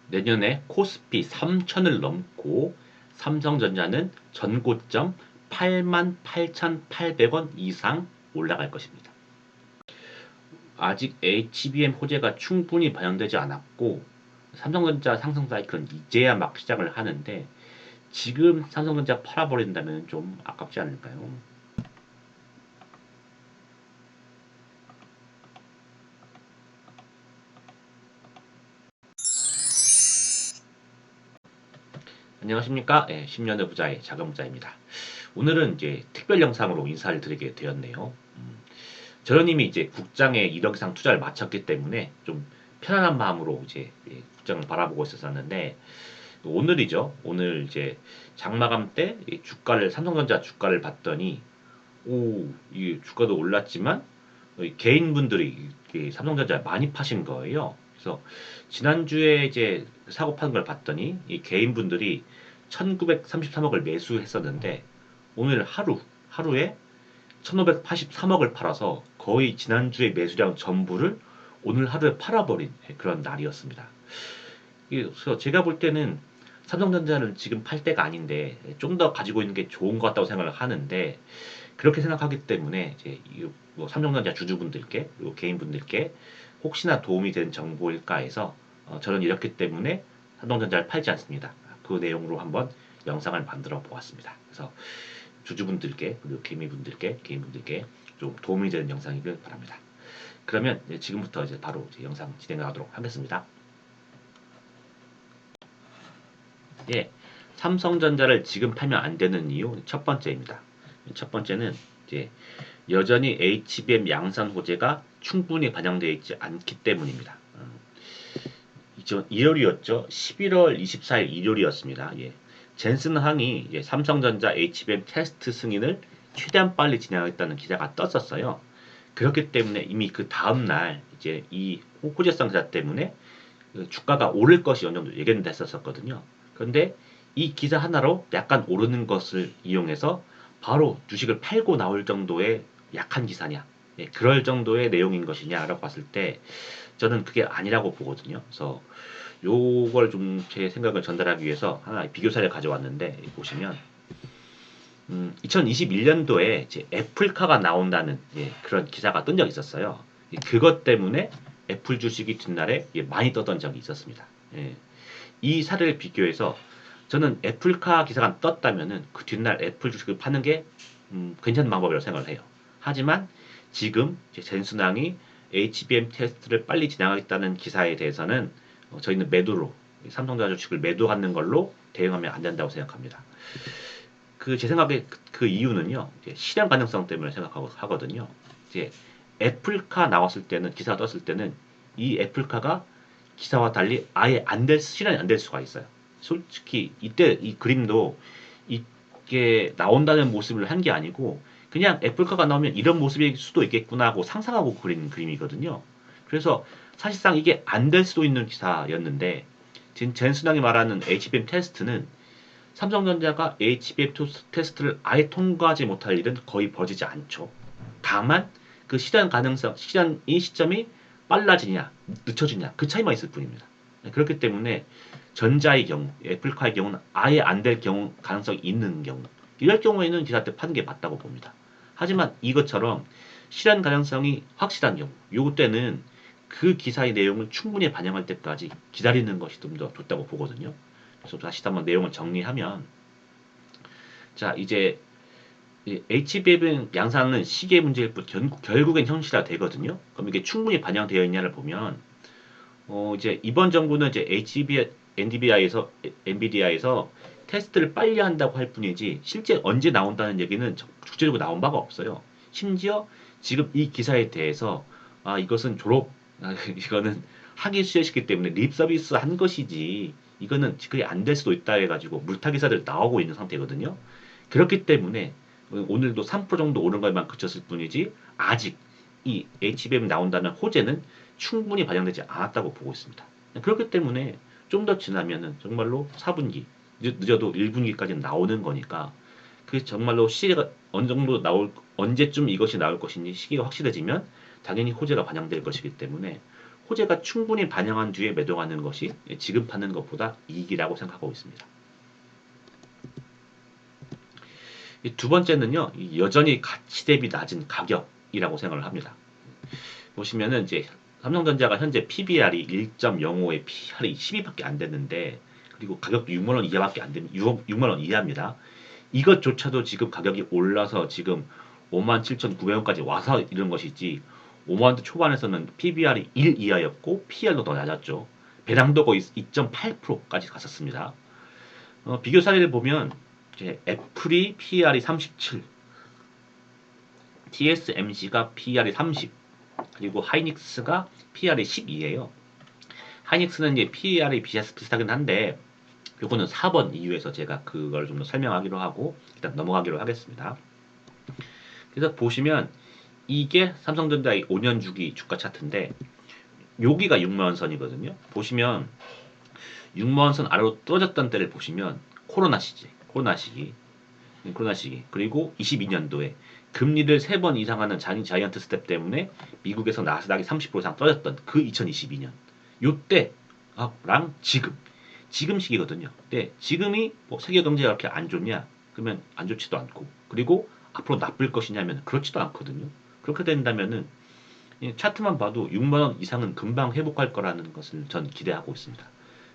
내년에 코스피 3천을 넘고 삼성전자는 전고점 88,800원 이상 올라갈 것입니다. 아직 HBM 호재가 충분히 반영되지 않았고 삼성전자 상승 사이클은 이제야 막 시작을 하는데 지금 삼성전자 팔아버린다면 좀 아깝지 않을까요? 안녕하십니까? 10년의 부자의 자금부자입니다. 오늘은 이제 특별 영상으로 인사를 드리게 되었네요. 저런님이 이제 국장에 1억 이상 투자를 마쳤기 때문에 좀 편안한 마음으로 이제 국장을 바라보고 있었는데 오늘이죠. 오늘 이제 장마감 때 주가를 삼성전자 주가를 봤더니 이 주가도 올랐지만 개인분들이 삼성전자 많이 파신 거예요. 그래서 지난주에 이제 사고 파는 걸 봤더니 이 개인분들이 1933억을 매수했었는데 오늘 하루에 1583억을 팔아서 거의 지난주의 매수량 전부를 오늘 하루에 팔아버린 그런 날이었습니다. 그래서 제가 볼 때는 삼성전자는 지금 팔 때가 아닌데 좀 더 가지고 있는 게 좋은 것 같다고 생각을 하는데 그렇게 생각하기 때문에 이제 뭐 삼성전자 주주분들께 그리고 개인분들께 혹시나 도움이 되는 정보일까 해서 저는 이렇기 때문에 삼성전자를 팔지 않습니다. 그 내용으로 한번 영상을 만들어 보았습니다. 그래서 주주분들께 그리고 개인분들께 좀 도움이 되는 영상이길 바랍니다. 그러면 지금부터 이제 바로 이제 영상 진행하도록 하겠습니다. 예, 삼성전자를 지금 팔면 안 되는 이유 첫 번째입니다. 첫 번째는 이제 여전히 HBM 양산 호재가 충분히 반영되어 있지 않기 때문입니다. 2월이었죠. 11월 24일 일요일이었습니다. 예. 젠슨 항이 삼성전자 HBM 테스트 승인을 최대한 빨리 진행하겠다는 기사가 떴었어요. 그렇기 때문에 이미 그 다음 날 이제 이 호재성 기사 때문에 그 주가가 오를 것이 어느 정도 예견 됐었거든요. 그런데 이 기사 하나로 약간 오르는 것을 이용해서 바로 주식을 팔고 나올 정도의 약한 기사냐, 그럴 정도의 내용인 것이냐라고 봤을 때 저는 그게 아니라고 보거든요. 그래서 요걸 좀 제 생각을 전달하기 위해서 하나 비교 사례를 가져왔는데 보시면 2021년도에 이제 애플카가 나온다는 그런 기사가 뜬 적이 있었어요. 그것 때문에 애플 주식이 뒷날에 많이 떴던 적이 있었습니다. 예. 이 사례를 비교해서 저는 애플카 기사가 떴다면은 그 뒷날 애플 주식을 파는 게 괜찮은 방법이라고 생각을 해요. 하지만 지금 젠순항이 HBM 테스트를 빨리 진행하겠다는 기사에 대해서는 저희는 매도로 삼성전자 주식을 매도하는 걸로 대응하면 안 된다고 생각합니다. 그 제 생각에 그 이유는요. 실현 가능성 때문에 생각하고 하거든요. 이제 애플카 나왔을 때는 기사가 떴을 때는 이 애플카가 기사와 달리 아예 실현이 안 될 수가 있어요. 솔직히 이때 이 그림도 이게 나온다는 모습을 한 게 아니고 그냥 애플카가 나오면 이런 모습일 수도 있겠구나 하고 상상하고 그린 그림이거든요. 그래서 사실상 이게 안 될 수도 있는 기사였는데 지금 젠순왕이 말하는 HBM 테스트는 삼성전자가 HBM 테스트를 아예 통과하지 못할 일은 거의 벌어지지 않죠. 다만 그 이 시점이 빨라지냐, 늦춰지냐 그 차이만 있을 뿐입니다. 그렇기 때문에 전자의 경우, 애플카의 경우는 아예 안 될 경우 가능성이 있는 경우 이럴 경우에는 기사 때 파는 게 맞다고 봅니다. 하지만 이것처럼 실현 가능성이 확실한 경우, 요거 때는 그 기사의 내용을 충분히 반영할 때까지 기다리는 것이 좀 더 좋다고 보거든요. 그래서 다시 한번 내용을 정리하면 자 이제 HBM 양산은 시계 문제일 뿐 결국엔 현실화 되거든요. 그럼 이게 충분히 반영되어 있냐를 보면 이제 이번 정부는 이제 엔비디아에서 테스트를 빨리 한다고 할 뿐이지 실제 언제 나온다는 얘기는 구체적으로 나온 바가 없어요. 심지어 지금 이 기사에 대해서 이것은 이거는 학위 수여시기 때문에 립 서비스 한 것이지 이거는 그게 안 될 수도 있다 해가지고 물타 기사들 나오고 있는 상태거든요. 그렇기 때문에 오늘도 3% 정도 오른 것만 그쳤을 뿐이지 아직 이 HBM 나온다는 호재는 충분히 반영되지 않았다고 보고 있습니다. 그렇기 때문에 좀 더 지나면은 정말로 4분기 늦어도 1분기까지는 나오는 거니까 그 정말로 시기가 어느 정도 언제쯤 이것이 나올 것인지 시기가 확실해지면 당연히 호재가 반영될 것이기 때문에 호재가 충분히 반영한 뒤에 매도하는 것이 지금 파는 것보다 이익이라고 생각하고 있습니다. 두 번째는요, 여전히 가치 대비 낮은 가격이라고 생각을 합니다. 보시면은 이제 삼성전자가 현재 PBR이 1.05에 PR이 12밖에 안 됐는데, 그리고 가격도 6만 원 이하밖에 안 됩니다. 6만 원 이하입니다. 이것조차도 지금 가격이 올라서 지금 57,900원까지 와서 이런 것이지, 5만 원대 초반에서는 PBR이 1 이하였고 PR도 더 낮았죠. 배당도 거의 2.8%까지 갔었습니다. 비교 사례를 보면 이제 애플이 PR이 37, TSMC가 PR이 30, 그리고 하이닉스가 PR이 12예요. 하이닉스는 이제 PR이 비슷하긴 한데 요거는 4번 이유에서 제가 그걸 좀 더 설명하기로 하고 일단 넘어가기로 하겠습니다. 그래서 보시면 이게 삼성전자의 5년 주기 주가 차트인데 여기가 6만원 선이거든요. 보시면 6만원 선 아래로 떨어졌던 때를 보시면 코로나 시기 그리고 22년도에 금리를 3번 이상 하는 자이언트 스텝 때문에 미국에서 나스닥이 30% 이상 떨어졌던 그 2022년 요때랑 지금 시기거든요. 근데 지금이 뭐 세계 경제가 그렇게 안 좋냐? 그러면 안 좋지도 않고 그리고 앞으로 나쁠 것이냐면 그렇지도 않거든요. 그렇게 된다면은 차트만 봐도 6만 원 이상은 금방 회복할 거라는 것을 전 기대하고 있습니다.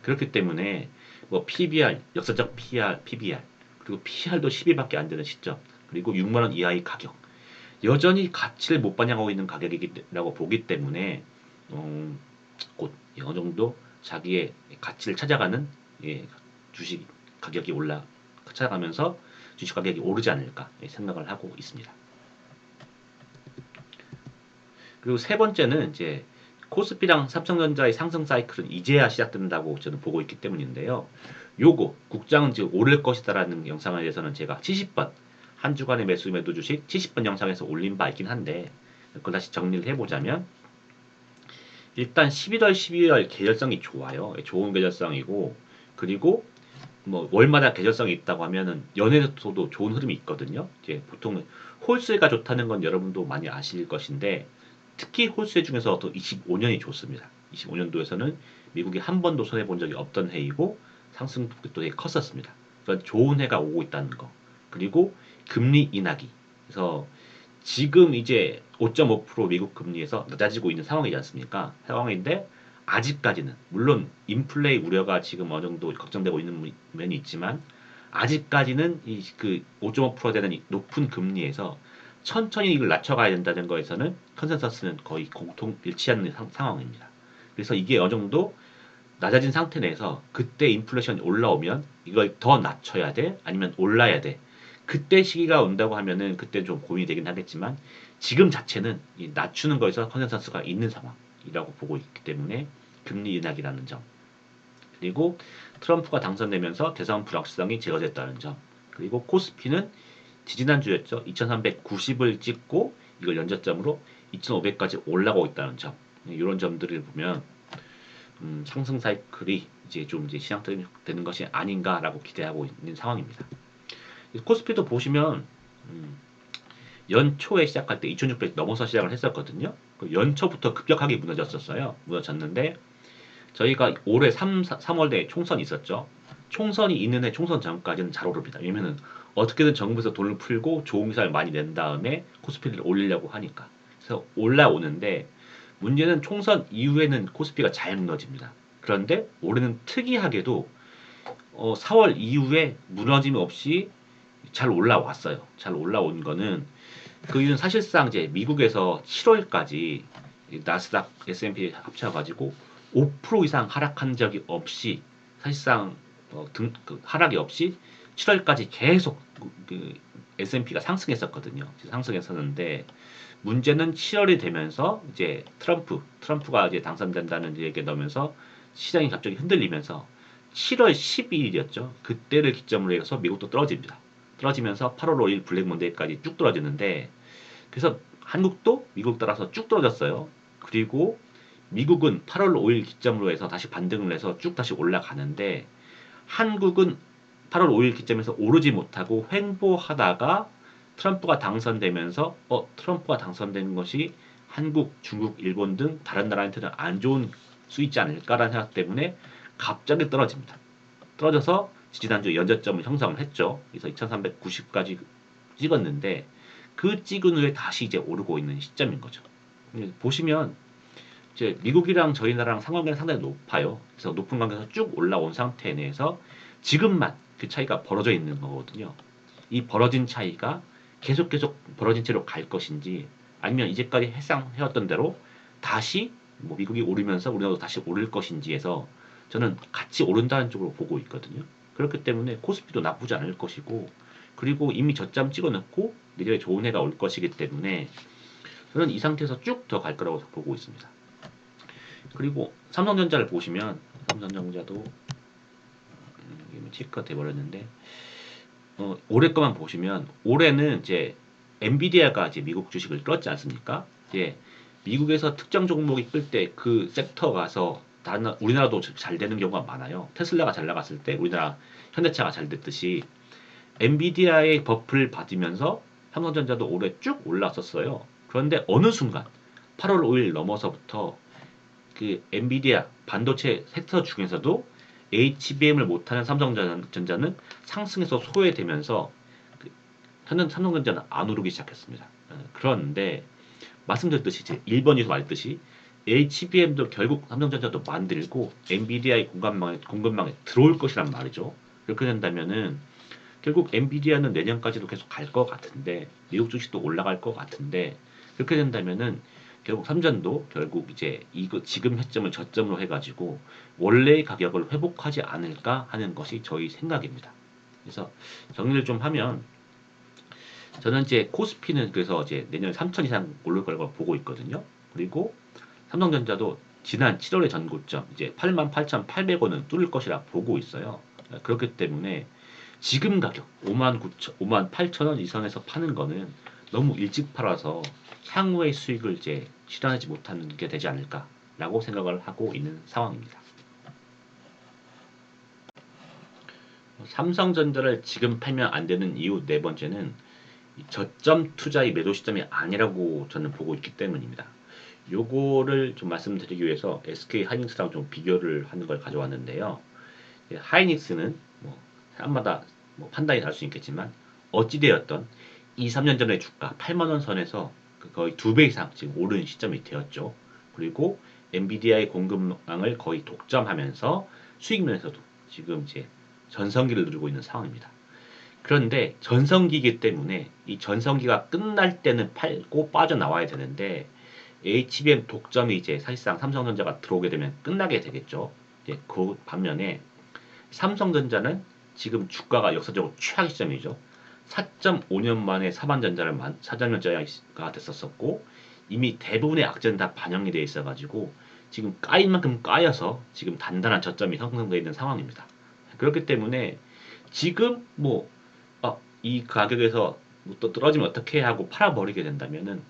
그렇기 때문에 뭐 PBR, 역사적 PBR, 그리고 PR도 10위밖에 안 되는 시점, 그리고 6만 원 이하의 가격, 여전히 가치를 못 반영하고 있는 가격이라고 보기 때문에 곧 어느 정도 자기의 가치를 찾아가는 주식 가격이 찾아가면서 주식 가격이 오르지 않을까 생각을 하고 있습니다. 그리고 세 번째는 이제 코스피랑 삼성전자의 상승 사이클은 이제야 시작된다고 저는 보고 있기 때문인데요. 요거 국장은 지금 오를 것이다라는 영상에 대해서는 제가 70번 한 주간의 매도 주식 70번 영상에서 올린 바 있긴 한데 그걸 다시 정리를 해보자면 일단 11월, 12월 계절성이 좋아요. 좋은 계절성이고 그리고 뭐 월마다 계절성이 있다고 하면은 연애에서도 좋은 흐름이 있거든요. 이제 보통 홀수가 좋다는 건 여러분도 많이 아실 것인데 특히 홀세 중에서도 25년이 좋습니다. 25년도에서는 미국이 한 번도 손해 본 적이 없던 해이고 상승폭도 되게 컸었습니다. 그러니까 좋은 해가 오고 있다는 거. 그리고 금리 인하기. 그래서 지금 이제 5.5% 미국 금리에서 낮아지고 있는 상황이지 않습니까? 상황인데 아직까지는 물론 인플레이 우려가 지금 어느 정도 걱정되고 있는 면이 있지만 아직까지는 이 그 5.5% 되는 이 높은 금리에서 천천히 이걸 낮춰가야 된다는 거에서는 컨센서스는 거의 공통 일치하는 상황입니다. 그래서 이게 어느 정도 낮아진 상태 내에서 그때 인플레이션이 올라오면 이걸 더 낮춰야 돼? 아니면 올라야 돼? 그때 시기가 온다고 하면은 그때 좀 고민이 되긴 하겠지만 지금 자체는 이 낮추는 거에서 컨센서스가 있는 상황이라고 보고 있기 때문에 금리 인하기라는 점 그리고 트럼프가 당선되면서 대선 불확실성이 제거됐다는 점 그리고 코스피는 지지난주였죠. 2390을 찍고 이걸 연저점으로 2500까지 올라가고 있다는 점 이런 점들을 보면 상승 사이클이 이제 좀 이제 시작되는 것이 아닌가라고 기대하고 있는 상황입니다. 코스피도 보시면 연초에 시작할 때 2600 넘어서 시작을 했었거든요. 연초부터 급격하게 무너졌었어요. 무너졌는데 저희가 올해 3월에 총선이 있었죠. 총선이 있는 해 총선 전까지는 잘 오릅니다. 왜냐면은 어떻게든 정부에서 돈을 풀고 좋은 기사를 많이 낸 다음에 코스피를 올리려고 하니까. 그래서 올라오는데 문제는 총선 이후에는 코스피가 잘 무너집니다. 그런데 올해는 특이하게도 4월 이후에 무너짐 없이 잘 올라왔어요. 잘 올라온 거는 그 이유는 사실상 이제 미국에서 7월까지 나스닥, S&P 합쳐가지고 5% 이상 하락한 적이 없이 사실상 하락이 없이 7월까지 계속 그 S&P가 상승했었거든요. 상승했었는데 문제는 7월이 되면서 이제 트럼프가 이제 당선된다는 얘기 나오면서 시장이 갑자기 흔들리면서 7월 12일이었죠. 그때를 기점으로 해서 미국도 떨어집니다. 떨어지면서 8월 5일 블랙 먼데이까지 쭉 떨어지는데 그래서 한국도 미국 따라서 쭉 떨어졌어요. 그리고 미국은 8월 5일 기점으로 해서 다시 반등을 해서 쭉 다시 올라가는데 한국은 8월 5일 기점에서 오르지 못하고 횡보하다가 트럼프가 당선되면서 트럼프가 당선된 것이 한국, 중국, 일본 등 다른 나라한테는 안 좋은 수익지 않을까라는 생각 때문에 갑자기 떨어집니다. 떨어져서 지지난주 연저점을 형성을 했죠. 그래서 2390까지 찍었는데 그 찍은 후에 다시 이제 오르고 있는 시점인 거죠. 보시면 이제 미국이랑 저희 나라랑 상관관계는 상당히 높아요. 그래서 높은 관계에서 쭉 올라온 상태 내에서 지금만 그 차이가 벌어져 있는 거거든요. 이 벌어진 차이가 계속 벌어진 채로 갈 것인지 아니면 이제까지 해상해왔던 대로 다시 뭐 미국이 오르면서 우리나라도 다시 오를 것인지에서 저는 같이 오른다는 쪽으로 보고 있거든요. 그렇기 때문에 코스피도 나쁘지 않을 것이고 그리고 이미 저점 찍어놓고 내년에 좋은 해가 올 것이기 때문에 저는 이 상태에서 쭉 더 갈 거라고 보고 있습니다. 그리고 삼성전자를 보시면 삼성전자도 체크가 돼버렸는데 올해 거만 보시면 올해는 이제 엔비디아가 이제 미국 주식을 끌었지 않습니까? 이제 미국에서 특정 종목이 끌 때 그 섹터 가서 다른 우리나라도 잘 되는 경우가 많아요. 테슬라가 잘 나갔을 때 우리나라 현대차가 잘 됐듯이 엔비디아의 버프를 받으면서 삼성전자도 올해 쭉 올랐었어요. 그런데 어느 순간 8월 5일 넘어서부터 그 엔비디아 반도체 섹터 중에서도 HBM을 못하는 삼성전자는 상승해서 소외되면서 그 삼성전자는 안 오르기 시작했습니다. 그런데 말씀드렸듯이 이제 1번에서 말했듯이 HBM도 결국 삼성전자도 만들고 엔비디아의 공급망에 들어올 것이란 말이죠. 그렇게 된다면은 결국 엔비디아는 내년까지도 계속 갈 것 같은데 미국 주식도 올라갈 것 같은데 그렇게 된다면은 결국 삼전도 결국 이제 이거 지금 해점을 저점으로 해가지고 원래의 가격을 회복하지 않을까 하는 것이 저희 생각입니다. 그래서 정리를 좀 하면 저는 이제 코스피는 그래서 이제 내년 3천 이상 오를 거라고 보고 있거든요. 그리고 삼성전자도 지난 7월의 전고점 이제 88,800원은 뚫을 것이라 보고 있어요. 그렇기 때문에 지금 가격 58,000원 이선에서 파는 거는 너무 일찍 팔아서 향후의 수익을 이제 실현하지 못하는 게 되지 않을까라고 생각을 하고 있는 상황입니다. 삼성전자를 지금 팔면 안 되는 이유 네 번째는 저점 투자의 매도 시점이 아니라고 저는 보고 있기 때문입니다. 요거를 좀 말씀드리기 위해서 SK 하이닉스랑 좀 비교를 하는 걸 가져왔는데요. 하이닉스는 뭐 사람마다 뭐 판단이 다를 수 있겠지만 어찌되었던 2, 3년 전의 주가 8만 원 선에서 거의 2배 이상 지금 오른 시점이 되었죠. 그리고 엔비디아의 공급망을 거의 독점하면서 수익 면에서도 지금 이제 전성기를 누리고 있는 상황입니다. 그런데 전성기이기 때문에 이 전성기가 끝날 때는 팔고 빠져나와야 되는데 HBM 독점이 이제 사실상 삼성전자가 들어오게 되면 끝나게 되겠죠. 이제 그 반면에 삼성전자는 지금 주가가 역사적으로 최악 시점이죠. 4.5년 만에 사반전자가 됐었었고 이미 대부분의 악재는 다 반영이 되어 있어가지고 지금 까인 만큼 까여서 지금 단단한 저점이 형성되어 있는 상황입니다. 그렇기 때문에 지금 이 가격에서 또 떨어지면 어떻게 하고 팔아버리게 된다면은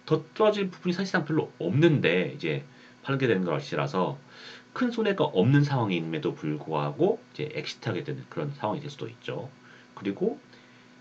더 떨어질 부분이 사실상 별로 없는데 이제 팔게 되는 것이라서 큰 손해가 없는 상황임에도 불구하고 이제 엑시트하게 되는 그런 상황이 될 수도 있죠. 그리고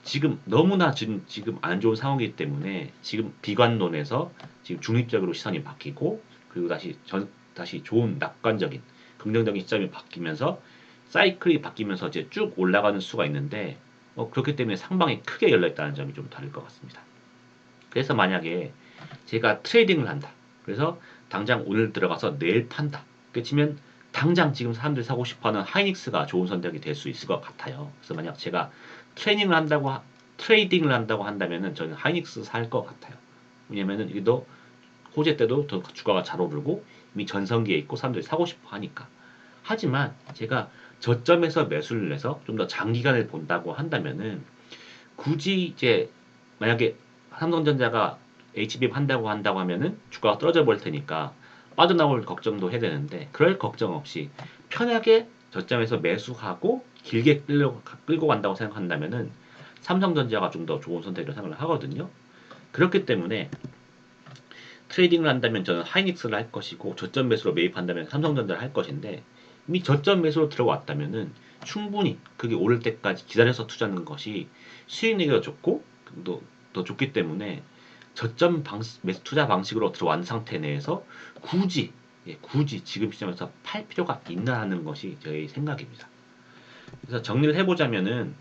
지금 너무나 지금 안 좋은 상황이기 때문에 지금 비관론에서 지금 중립적으로 시선이 바뀌고 그리고 다시 좋은 낙관적인 긍정적인 시점이 바뀌면서 사이클이 바뀌면서 이제 쭉 올라가는 수가 있는데 그렇기 때문에 상방이 크게 열려 있다는 점이 좀 다를 것 같습니다. 그래서 만약에 제가 트레이딩을 한다. 그래서 당장 오늘 들어가서 내일 판다. 그치면 당장 지금 사람들이 사고 싶어하는 하이닉스가 좋은 선택이 될 수 있을 것 같아요. 그래서 만약 제가 트레이딩을 한다고 한다면은 저는 하이닉스 살 것 같아요. 왜냐면은 이도 호재 때도 더 주가가 잘 오르고 이미 전성기에 있고 사람들이 사고 싶어 하니까. 하지만 제가 저점에서 매수를 해서 좀 더 장기간을 본다고 한다면은 굳이 이제 만약에 삼성전자가 HBM 한다고 하면은 주가가 떨어져 버릴 테니까 빠져나올 걱정도 해야 되는데 그럴 걱정 없이 편하게 저점에서 매수하고 길게 끌고 간다고 생각한다면은 삼성전자가 좀 더 좋은 선택이라고 생각을 하거든요. 그렇기 때문에 트레이딩을 한다면 저는 하이닉스를 할 것이고 저점 매수로 매입한다면 삼성전자를 할 것인데 이미 저점 매수로 들어왔다면은 충분히 그게 오를 때까지 기다려서 투자하는 것이 수익 내기가 좋고 더 좋기 때문에 저점 매수 투자 방식으로 들어온 상태 내에서 굳이 지금 시점에서 팔 필요가 있나 하는 것이 저의 생각입니다. 그래서 정리를 해보자면은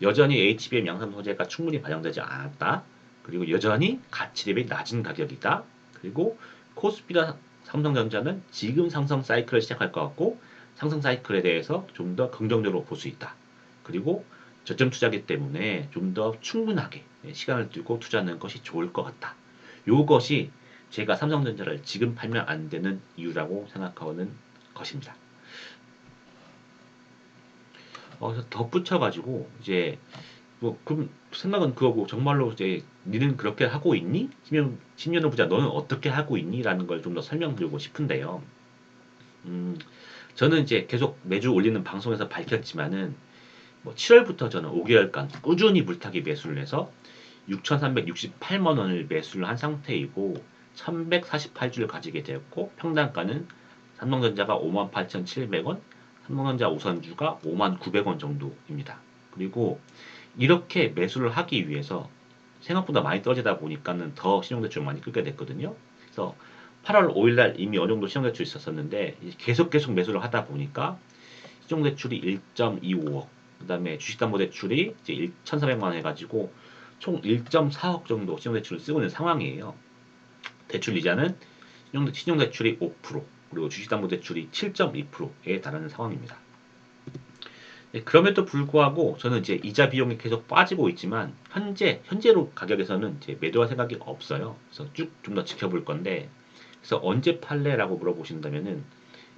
여전히 HBM 양산 소재가 충분히 반영되지 않았다. 그리고 여전히 가치 대비 낮은 가격이다. 그리고 코스피나 삼성전자는 지금 상승 사이클을 시작할 것 같고 상승 사이클에 대해서 좀 더 긍정적으로 볼 수 있다. 그리고 저점 투자기 때문에 좀 더 충분하게 시간을 두고 투자하는 것이 좋을 것 같다. 요것이 제가 삼성전자를 지금 팔면 안 되는 이유라고 생각하는 것입니다. 그래서 덧붙여가지고 이제 뭐 그럼 생각은 그거고 정말로 이제 니는 그렇게 하고 있니? 신년을 보자 너는 어떻게 하고 있니? 라는 걸 좀 더 설명드리고 싶은데요. 저는 이제 계속 매주 올리는 방송에서 밝혔지만은 뭐 7월부터 저는 5개월간 꾸준히 물타기 매수를 해서 6,368만 원을 매수를 한 상태이고 1,148주를 가지게 되었고 평단가는 삼성전자가 58,700원, 삼성전자 우선주가 59,900원 정도입니다. 그리고 이렇게 매수를 하기 위해서 생각보다 많이 떨어지다 보니까는 더 신용대출 많이 끌게 됐거든요. 그래서 8월 5일날 이미 어느 정도 신용대출이 있었었는데 계속 매수를 하다 보니까 신용대출이 1.25억, 그 다음에 주식담보대출이 이제 1,400만 원 해가지고 총 1.4억 정도 신용대출을 쓰고 있는 상황이에요. 대출 이자는 신용대출이 5%, 그리고 주식담보대출이 7.2%에 달하는 상황입니다. 그럼에도 불구하고 저는 이제 이자 비용이 계속 빠지고 있지만 현재로 가격에서는 이제 매도할 생각이 없어요. 그래서 쭉 좀 더 지켜볼 건데 그래서 언제 팔래라고 물어보신다면은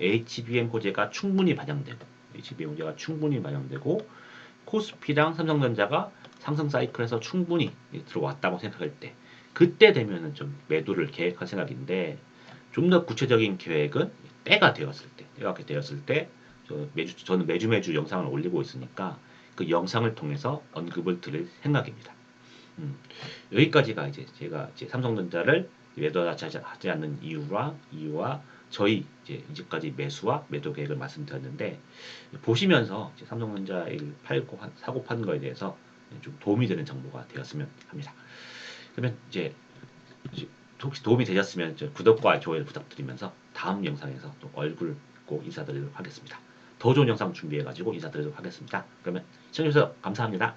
HBM 호재가 충분히 반영되고 HBM 호재가 충분히 반영되고 코스피랑 삼성전자가 상승 사이클에서 충분히 들어왔다고 생각할 때 그때 되면은 좀 매도를 계획할 생각인데 좀 더 구체적인 계획은 때가 되었을 때 저는 매주 영상을 올리고 있으니까 그 영상을 통해서 언급을 드릴 생각입니다. 여기까지가 이제 제가 이제 삼성전자를 매도하지 않는 이유와 저희 이제까지 매수와 매도 계획을 말씀드렸는데 보시면서 이제 삼성전자를 사고 파는 거에 대해서 좀 도움이 되는 정보가 되었으면 합니다. 그러면 이제 혹시 도움이 되셨으면 구독과 좋아요 부탁드리면서 다음 영상에서 또 얼굴 꼭 인사드리도록 하겠습니다. 더 좋은 영상 준비해가지고 인사드리도록 하겠습니다. 그러면 시청해주셔서 감사합니다.